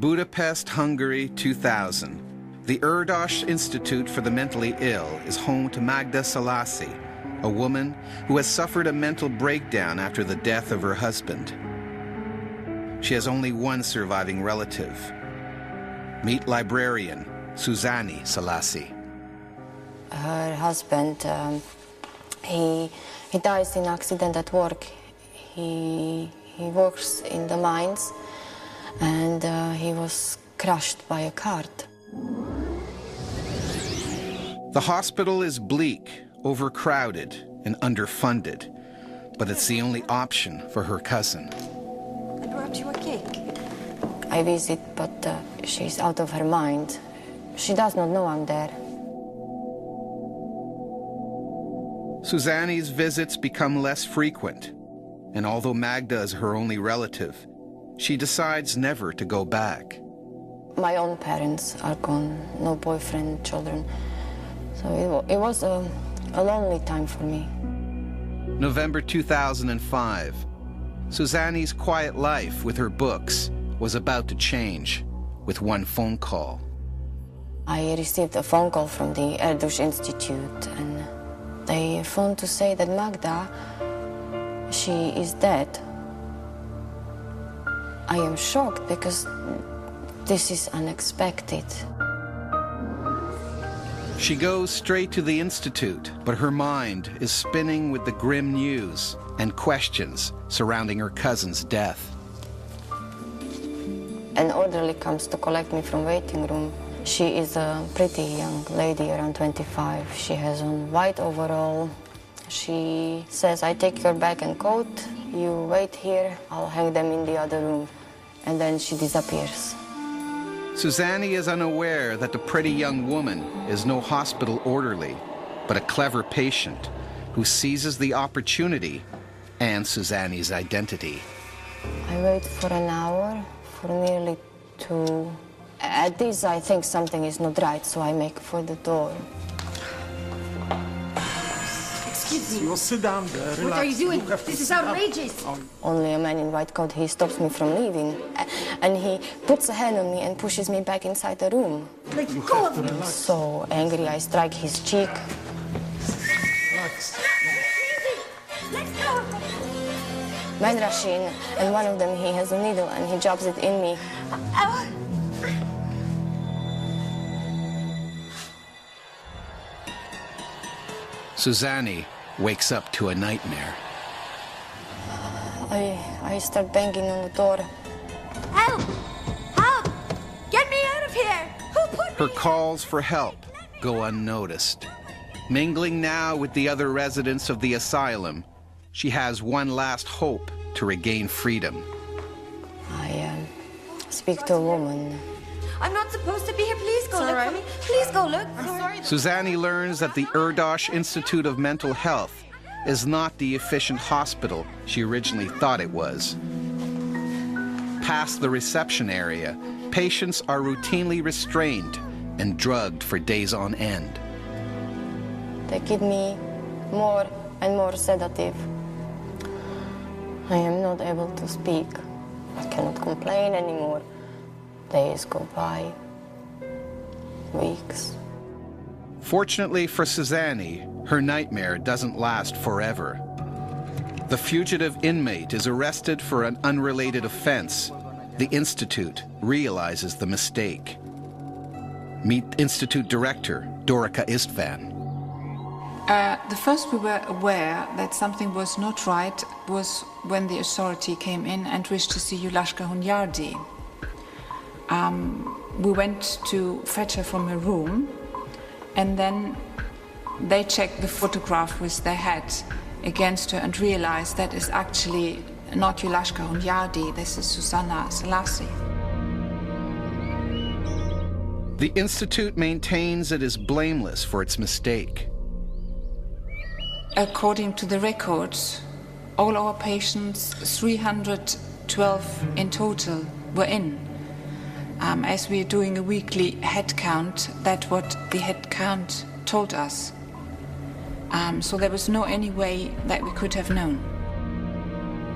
Budapest, Hungary, 2000. The Erdos Institute for the Mentally Ill is home to Magda Szalasi, a woman who has suffered a mental breakdown after the death of her husband. She has only one surviving relative. Meet librarian Susanni Szalasi. Her husband, he dies in accident at work. He works in the mines, and he was crushed by a cart. The hospital is bleak, overcrowded, and underfunded, but it's the only option for her cousin. I brought you a cake. I visit, but she's out of her mind. She does not know I'm there. Susanni's visits become less frequent, and although Magda is her only relative, she decides never to go back. My own parents are gone, no boyfriend, children. So it was a lonely time for me. November 2005. Susanni's quiet life with her books was about to change with one phone call. I received a phone call from the Erdos Institute, and they phoned to say that Magda, she is dead. I am shocked because this is unexpected. She goes straight to the institute, but her mind is spinning with the grim news and questions surrounding her cousin's death. An orderly comes to collect me from waiting room. She is a pretty young lady, around 25. She has on white overall. She says, I take your bag and coat, you wait here, I'll hang them in the other room. And then she disappears. Susanni is unaware that the pretty young woman is no hospital orderly, but a clever patient who seizes the opportunity and Susanni's identity. I wait for an hour, for nearly 2. At this, I think something is not right, so I make for the door. Excuse me. You'll sit down there, relax. What are you doing? This is outrageous. Only a man in white coat, he stops me from leaving. And he puts a hand on me and pushes me back inside the room. Let go of me. So angry, I strike his cheek. Relax. Let go of me. Men rush in, and one of them, he has a needle and he jabs it in me. Susanni wakes up to a nightmare. I start banging on the door. Help! Help! Get me out of here! Who put Her me calls for help go unnoticed. Mingling now with the other residents of the asylum, she has one last hope to regain freedom. I speak to a woman. I'm not supposed to be here. Please go look for me. Please go look. I'm sorry. Susanni learns that the Erdos Institute of Mental Health is not the efficient hospital she originally thought it was. Past the reception area, patients are routinely restrained and drugged for days on end. They give me more and more sedative. I am not able to speak. I cannot complain anymore. Days go by, weeks. Fortunately for Susanni, her nightmare doesn't last forever. The fugitive inmate is arrested for an unrelated offense. The Institute realizes the mistake. Meet Institute Director Dorica Istvan. The first we were aware that something was not right was when the authority came in and wished to see Julashka Hunyadi. We went to fetch her from her room, and then they checked the photograph with their head against her and realized that is actually not Julashka Hunyadi, this is Susanna Szalasi. The Institute maintains it is blameless for its mistake. According to the records, all our patients, 312 in total, were in. As we are doing a weekly head count, that's what the head count told us. So there was no any way that we could have known.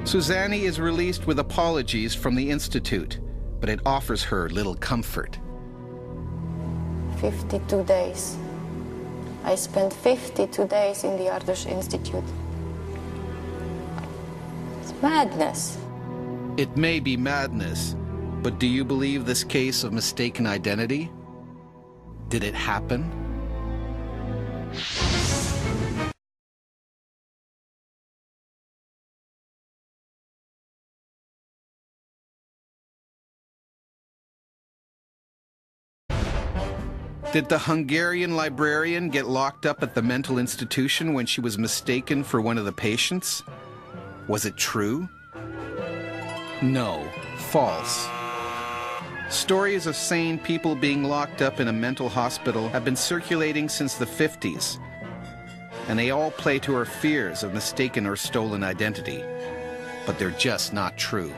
Susanni is released with apologies from the Institute, but it offers her little comfort. 52 days. I spent 52 days in the Ardush Institute. It's madness. It may be madness, but do you believe this case of mistaken identity? Did it happen? Did the Hungarian librarian get locked up at the mental institution when she was mistaken for one of the patients? Was it true? No, false. Stories of sane people being locked up in a mental hospital have been circulating since the 50s, and they all play to our fears of mistaken or stolen identity. But they're just not true.